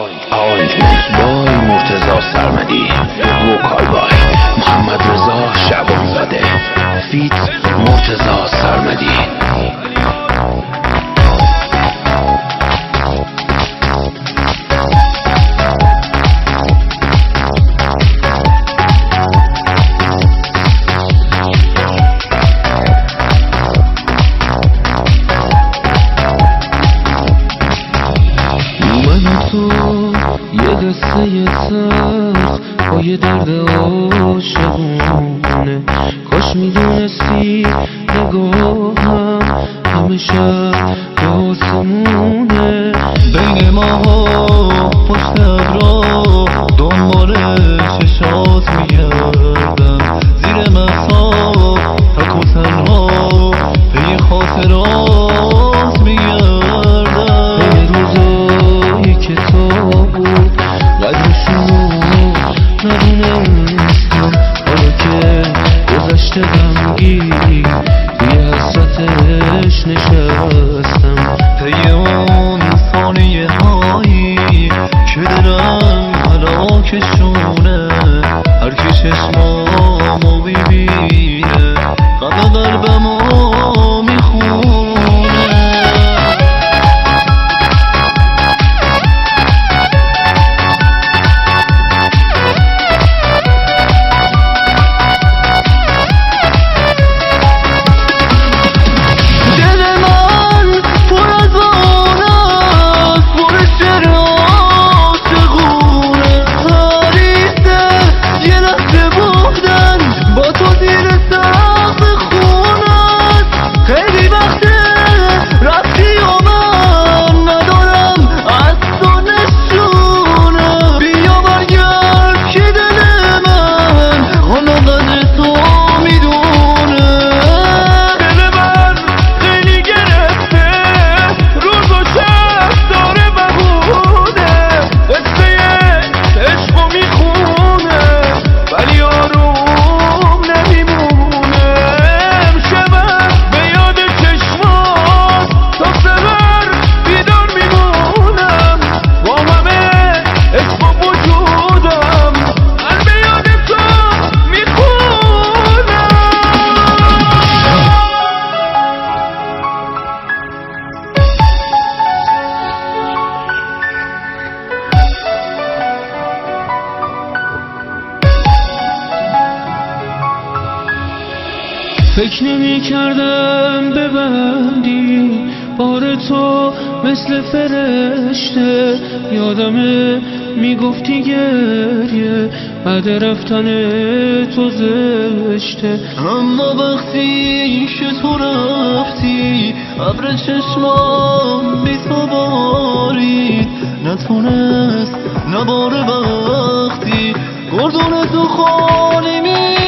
آینتمنت بای مرتضی سرمدی وکال بای محمد رضا شعبانزاده فیت مرتضی سرمدی. یه قصه سخت با یه درد عاشقونه، کاش میدونستی نگاهم همه شب به آسمونه. بین ماها پشت ابرا دنبال چشات میگردم، زیر مساف تک و تنها پی خاطرات میگردم. به روزایی که تو بود قدرشو ندونستم، حالا که گذشته غمگین توی حسرتش نشستم. طی اون ثانیه هایی که دلم هلاکشونه، هر کی چشمامو ببینه غم قلبمو میخونه. فکر نمی کردم ببندی بار تو مثل فرشته، یادمه میگفتی گریه بعد رفتن تو زشته. اما وقتی که تو رفتی ابر چشمام بی تو بارید، نتونست نباره وقتی گردون تو خالی می